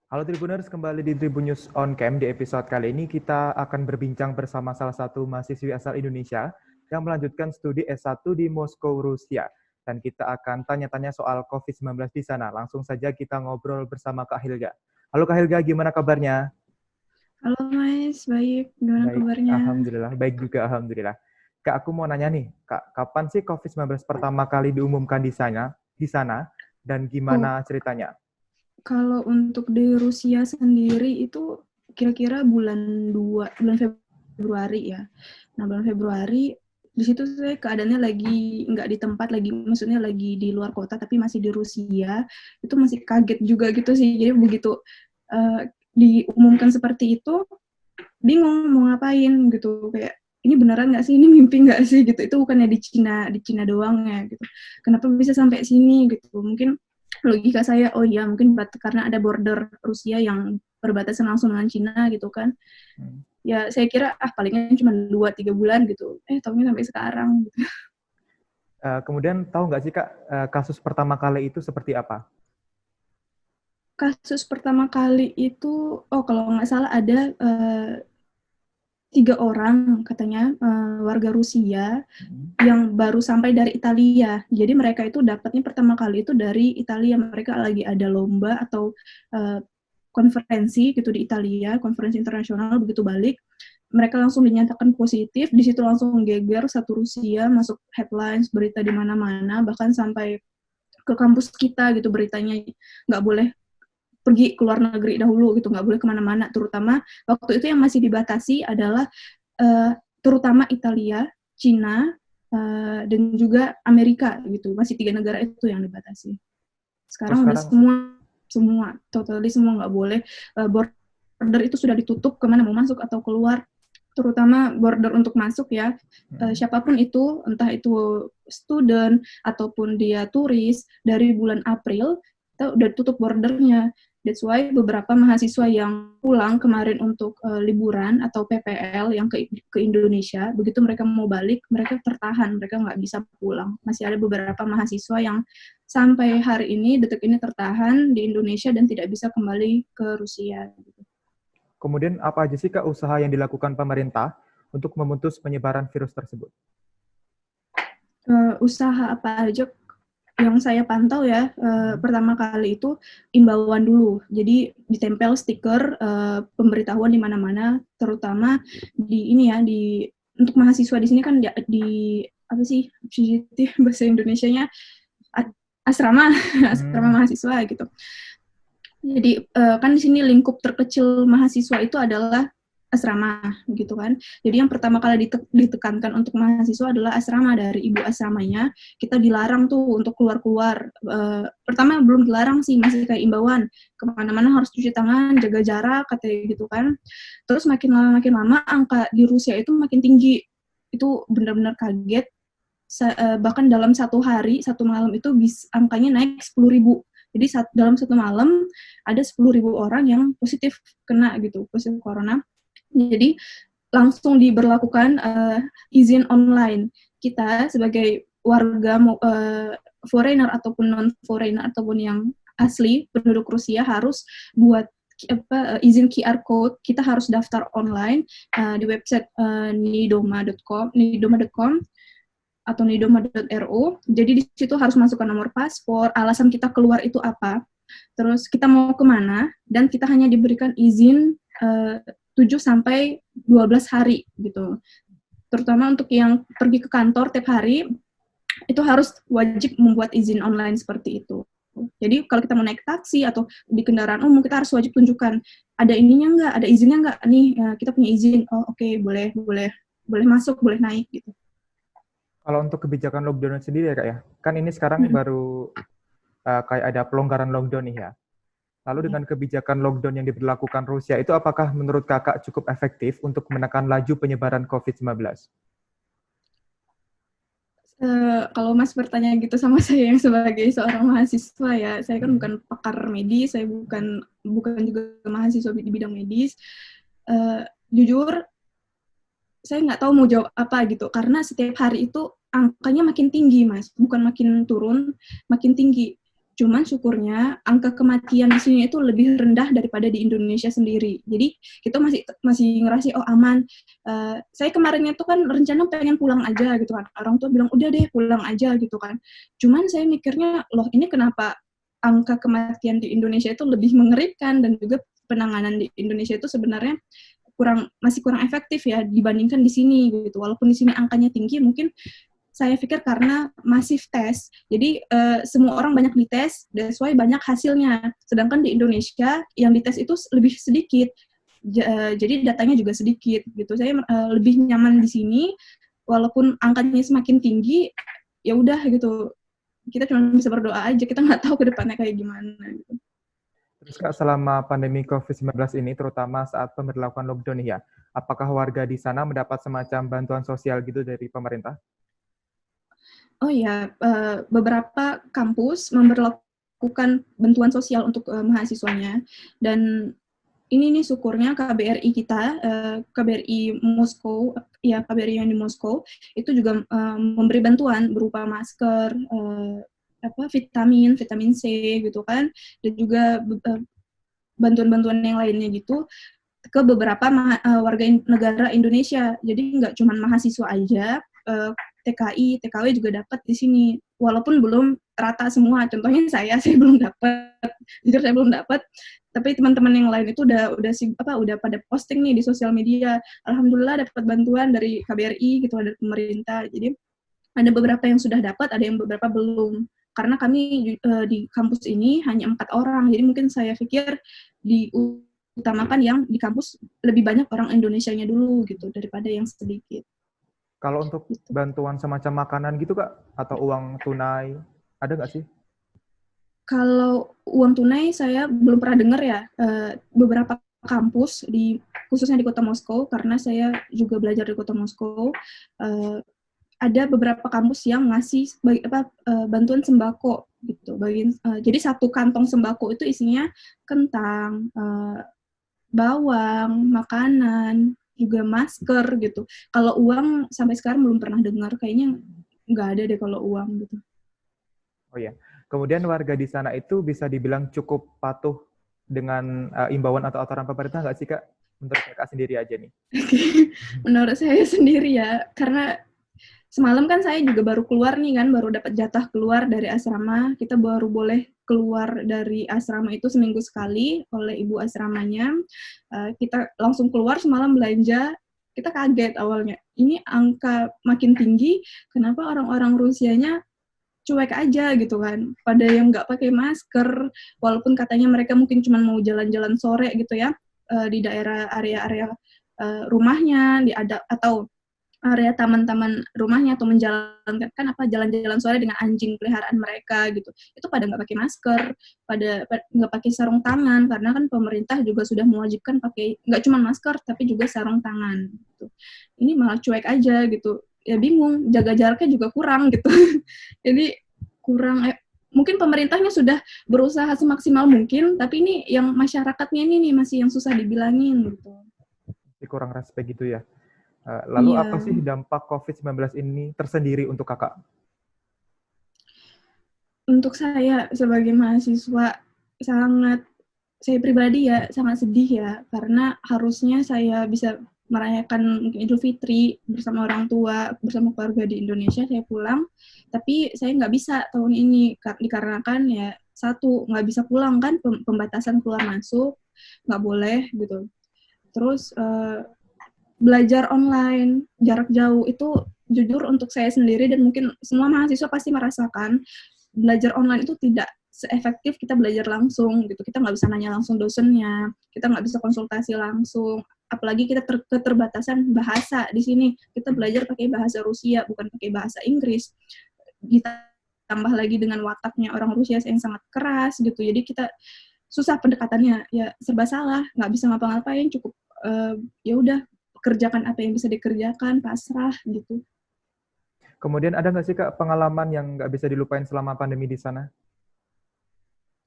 Halo Tribuners, kembali di Tribun News on Cam. Di episode kali ini kita akan berbincang bersama salah satu mahasiswi asal Indonesia yang melanjutkan studi S1 di Moskow, Rusia. Dan kita akan tanya-tanya soal COVID-19 di sana. Langsung saja kita ngobrol bersama Kak Hilga. Halo Kak Hilga, gimana kabarnya? Halo Mas, baik. Gimana Baik, kabarnya? Alhamdulillah. Baik juga, Alhamdulillah. Kak, aku mau nanya nih, Kak, kapan sih COVID-19 pertama kali diumumkan di sana, dan Oh, gimana ceritanya? kalau untuk di Rusia sendiri itu kira-kira bulan Februari ya. Nah, bulan Februari di situ saya keadaannya lagi nggak di tempat, lagi maksudnya lagi di luar kota tapi masih di Rusia. Itu masih kaget juga gitu sih. Jadi begitu diumumkan seperti itu, bingung mau ngapain gitu, kayak ini beneran nggak sih, ini mimpi nggak sih gitu. Itu bukannya di Cina doang ya gitu, kenapa bisa sampai sini gitu. Mungkin logika saya, oh iya mungkin karena ada border Rusia yang berbatasan langsung dengan Cina gitu kan. Hmm. Ya saya kira palingan cuma 2-3 bulan gitu, tahunya sampai sekarang gitu. Kemudian tahu nggak sih Kak, kasus pertama kali itu seperti apa? Kasus pertama kali itu, oh kalau nggak salah ada 3 orang katanya, warga Rusia Hmm. yang baru sampai dari Italia. Jadi mereka itu dapatnya pertama kali itu dari Italia. Mereka lagi ada lomba atau uh, konferensi gitu di Italia, konferensi internasional. Begitu balik, mereka langsung dinyatakan positif. Di situ langsung geger satu Rusia, masuk headlines, berita di mana-mana, bahkan sampai ke kampus kita gitu beritanya. Nggak boleh pergi ke luar negeri dahulu gitu, nggak boleh kemana-mana. Terutama waktu itu yang masih dibatasi adalah terutama Italia, Cina, dan juga Amerika gitu. Masih 3 negara itu yang dibatasi. Terus Sekarang udah sekarang, semua, totally semua nggak boleh. Border itu sudah ditutup kemana mau masuk atau keluar. Terutama border untuk masuk ya, hmm, siapapun itu, entah itu student ataupun dia turis, dari bulan April kita udah tutup bordernya. That's why beberapa mahasiswa yang pulang kemarin untuk liburan atau PPL yang ke Indonesia, begitu mereka mau balik, mereka tertahan, mereka nggak bisa pulang. Masih ada beberapa mahasiswa yang sampai hari ini, detik ini tertahan di Indonesia dan tidak bisa kembali ke Rusia. kemudian apa aja sih Kak usaha yang dilakukan pemerintah untuk memutus penyebaran virus tersebut? Usaha apa aja yang saya pantau ya, Hmm. pertama kali itu imbauan dulu. Jadi ditempel stiker pemberitahuan di mana-mana, terutama di ini ya, di untuk mahasiswa di sini kan di apa sih bahasa Indonesianya, asrama asrama Hmm. mahasiswa gitu. Jadi kan di sini lingkup terkecil mahasiswa itu adalah asrama gitu kan. Jadi yang pertama kali ditekankan untuk mahasiswa adalah asrama. Dari ibu asramanya kita dilarang tuh untuk keluar-keluar. Pertama belum dilarang sih, masih kayak imbauan, kemana-mana harus cuci tangan, jaga jarak katanya gitu kan. Terus makin lama angka di Rusia itu makin tinggi. Itu benar-benar kaget. Bahkan dalam satu hari, satu malam itu angkanya naik 10.000. Jadi dalam satu malam ada 10.000 orang yang positif kena gitu, positif corona. Jadi langsung diberlakukan izin online. Kita sebagai warga foreigner ataupun non foreigner ataupun yang asli penduduk Rusia harus buat izin QR code. Kita harus daftar online di website nidoma.com atau nidoma.ru. Jadi di situ harus masukkan nomor paspor, alasan kita keluar itu apa, terus kita mau kemana, dan kita hanya diberikan izin 7 sampai 12 hari gitu. Terutama untuk yang pergi ke kantor tiap hari, itu harus wajib membuat izin online seperti itu. Jadi kalau kita mau naik taksi atau di kendaraan umum, kita harus wajib tunjukkan ada ininya nggak, ada izinnya nggak nih, kita punya izin, oh oke, boleh boleh boleh masuk, boleh naik gitu. Kalau untuk kebijakan lockdown sendiri ya Kak ya, kan ini sekarang Hmm. baru kayak ada pelonggaran lockdown nih ya. Lalu dengan kebijakan lockdown yang diberlakukan Rusia itu apakah menurut Kakak cukup efektif untuk menekan laju penyebaran COVID-19? Kalau Mas bertanya gitu sama saya yang sebagai seorang mahasiswa ya, saya kan Hmm. bukan pakar medis, saya bukan bukan juga mahasiswa di bidang medis. Jujur, saya nggak tahu mau jawab apa gitu, karena setiap hari itu angkanya makin tinggi, Mas, bukan makin turun, makin tinggi. Cuman syukurnya angka kematian di sini itu lebih rendah daripada di Indonesia sendiri. Jadi kita masih ngerasa oh aman. Saya kemarinnya tuh kan rencana pengen pulang aja gitu kan. Orang tua bilang udah deh pulang aja gitu kan. Cuman saya mikirnya loh ini kenapa angka kematian di Indonesia itu lebih mengerikan dan juga penanganan di Indonesia itu sebenarnya masih kurang efektif ya dibandingkan di sini gitu. Walaupun di sini angkanya tinggi, mungkin saya pikir karena masif tes, jadi semua orang banyak dites, that's why banyak hasilnya. Sedangkan di Indonesia yang dites itu lebih sedikit, jadi datanya juga sedikit gitu. Saya lebih nyaman di sini, walaupun angkanya semakin tinggi, ya udah gitu. Kita cuma bisa berdoa aja, kita nggak tahu ke depannya kayak gimana. Gitu. Terus Kak, selama pandemi COVID-19 ini, terutama saat pemberlakuan lockdown ya, apakah warga di sana mendapat semacam bantuan sosial gitu dari pemerintah? Oh ya, beberapa kampus memberlakukan bantuan sosial untuk mahasiswanya, dan ini nih syukurnya KBRI kita, KBRI Moskow, ya KBRI yang di Moskow, itu juga memberi bantuan berupa masker, vitamin C gitu kan, dan juga bantuan-bantuan yang lainnya gitu ke beberapa warga negara Indonesia. Jadi nggak cuma mahasiswa aja, TKI, TKW juga dapat di sini. Walaupun belum rata semua. Contohnya saya belum dapat. Jujur saya belum dapat. Tapi teman-teman yang lain itu udah pada posting nih di sosial media. Alhamdulillah dapat bantuan dari KBRI gitu, dari pemerintah. Jadi ada beberapa yang sudah dapat, ada yang beberapa belum. Karena kami di kampus ini hanya 4 orang. Jadi mungkin saya pikir diutamakan yang di kampus lebih banyak orang Indonesianya dulu gitu daripada yang sedikit. Kalau untuk gitu. Bantuan semacam makanan gitu Kak, atau uang tunai, ada nggak sih? Kalau uang tunai saya belum pernah dengar ya. Beberapa kampus khususnya di kota Moskow, karena saya juga belajar di kota Moskow, ada beberapa kampus yang ngasih bantuan sembako gitu. Jadi satu kantong sembako itu isinya kentang, bawang, makanan, juga masker gitu. Kalau uang sampai sekarang belum pernah dengar, kayaknya nggak ada deh kalau uang gitu. Oh ya, kemudian warga di sana itu bisa dibilang cukup patuh dengan imbauan atau aturan pemerintah nggak sih Kak? Menurut Kakak sendiri aja nih. Menurut saya sendiri ya, karena semalam kan saya juga baru keluar nih kan, baru dapat jatah keluar dari asrama. Kita baru boleh keluar dari asrama itu seminggu sekali oleh ibu asramanya. Kita langsung keluar semalam belanja. Kita kaget awalnya. Ini angka makin tinggi, kenapa orang-orang Rusianya cuek aja gitu kan. Pada yang nggak pakai masker, walaupun katanya mereka mungkin cuma mau jalan-jalan sore gitu ya, di daerah area-area rumahnya, atau area taman-taman rumahnya, atau menjalankan jalan-jalan sore dengan anjing peliharaan mereka gitu. Itu pada nggak pakai masker, pada nggak pakai sarung tangan, karena kan pemerintah juga sudah mewajibkan pakai nggak cuma masker tapi juga sarung tangan gitu. Ini malah cuek aja gitu. Ya bingung, jaga jaraknya juga kurang gitu. Jadi kurang, mungkin pemerintahnya sudah berusaha semaksimal mungkin, tapi ini yang masyarakatnya ini nih masih yang susah dibilangin gitu. Kurang respect gitu ya. Lalu iya. Apa sih dampak COVID-19 ini tersendiri untuk Kakak? Untuk saya sebagai mahasiswa, saya pribadi ya sangat sedih ya, karena harusnya saya bisa merayakan mungkin Idul Fitri bersama orang tua, bersama keluarga di Indonesia, saya pulang, tapi saya nggak bisa tahun ini, dikarenakan ya satu, nggak bisa pulang kan, pembatasan keluar masuk, nggak boleh gitu. Terus belajar online, jarak jauh, itu jujur untuk saya sendiri dan mungkin semua mahasiswa pasti merasakan, belajar online itu tidak seefektif kita belajar langsung gitu. Kita nggak bisa nanya langsung dosennya, kita nggak bisa konsultasi langsung, apalagi kita keterbatasan bahasa di sini. Kita belajar pakai bahasa Rusia, bukan pakai bahasa Inggris. Ditambah lagi dengan wataknya orang Rusia yang sangat keras gitu, jadi kita susah pendekatannya, ya serba salah, nggak bisa ngapa-ngapain, cukup ya udah kerjakan apa yang bisa dikerjakan, pasrah gitu. Kemudian ada nggak sih Kak pengalaman yang nggak bisa dilupain selama pandemi di sana?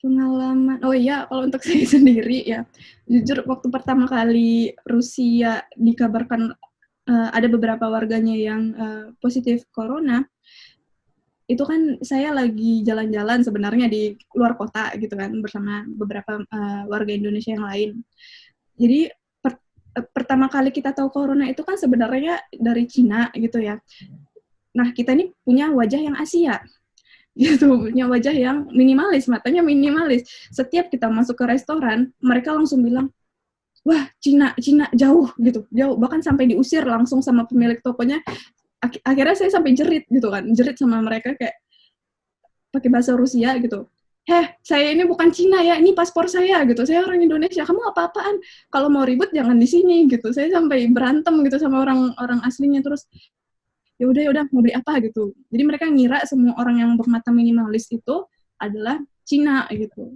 Pengalaman, oh iya, kalau untuk saya sendiri ya, jujur waktu pertama kali Rusia dikabarkan ada beberapa warganya yang positif corona, itu kan saya lagi jalan-jalan sebenarnya di luar kota gitu kan bersama beberapa warga Indonesia yang lain. Jadi pertama kali kita tahu corona itu kan sebenarnya dari Cina gitu ya. Nah, kita ini punya wajah yang Asia gitu, punya wajah yang minimalis, matanya minimalis. Setiap kita masuk ke restoran, mereka langsung bilang, wah, Cina jauh gitu, jauh. Bahkan sampai diusir langsung sama pemilik tokonya. Akhirnya saya sampai jerit gitu kan, jerit sama mereka kayak pakai bahasa Rusia gitu. Saya ini bukan Cina ya, ini paspor saya gitu. Saya orang Indonesia. Kamu apa-apaan? Kalau mau ribut jangan di sini gitu. Saya sampai berantem gitu sama orang aslinya, terus ya udah mau beli apa gitu. Jadi mereka ngira semua orang yang bermata minimalis itu adalah Cina gitu.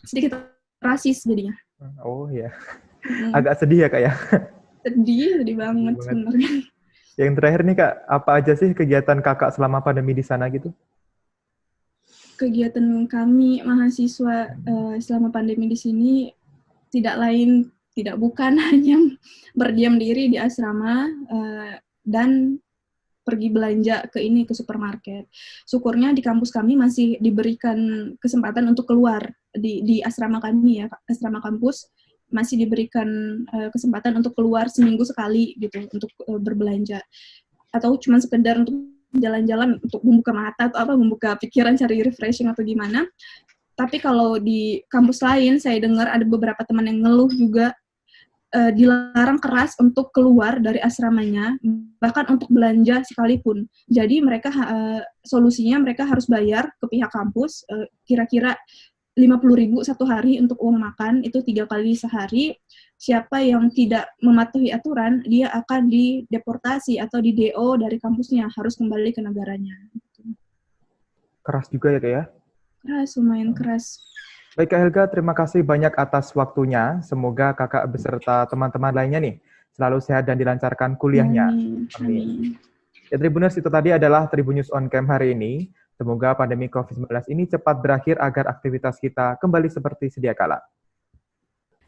Sedikit rasis jadinya. Oh ya, agak sedih ya Kak ya. Sedih banget sebenarnya. Yang terakhir nih Kak, apa aja sih kegiatan Kakak selama pandemi di sana gitu? Kegiatan kami mahasiswa selama pandemi di sini tidak bukan hanya berdiam diri di asrama dan pergi belanja ke supermarket. Syukurnya di kampus kami masih diberikan kesempatan untuk keluar di asrama kami ya, asrama kampus masih diberikan kesempatan untuk keluar seminggu sekali gitu untuk berbelanja atau cuma sekedar untuk jalan-jalan untuk membuka mata atau membuka pikiran, cari refreshing atau gimana. Tapi kalau di kampus lain saya dengar ada beberapa teman yang ngeluh juga dilarang keras untuk keluar dari asramanya, bahkan untuk belanja sekalipun. Jadi mereka solusinya mereka harus bayar ke pihak kampus kira-kira 50.000 satu hari untuk uang makan, itu 3 kali sehari. Siapa yang tidak mematuhi aturan, dia akan dideportasi atau di-DO dari kampusnya, harus kembali ke negaranya. Keras juga ya Kak ya? Keras, lumayan keras. Baik Kak Helga, terima kasih banyak atas waktunya. Semoga Kakak beserta teman-teman lainnya nih selalu sehat dan dilancarkan kuliahnya. Amin. Ya Tribuners, itu tadi adalah Tribunnews on Cam hari ini. Semoga pandemi COVID-19 ini cepat berakhir agar aktivitas kita kembali seperti sedia kala.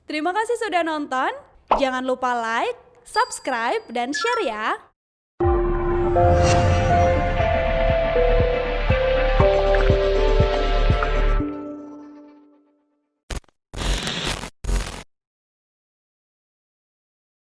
Terima kasih sudah nonton. Jangan lupa like, subscribe, dan share ya.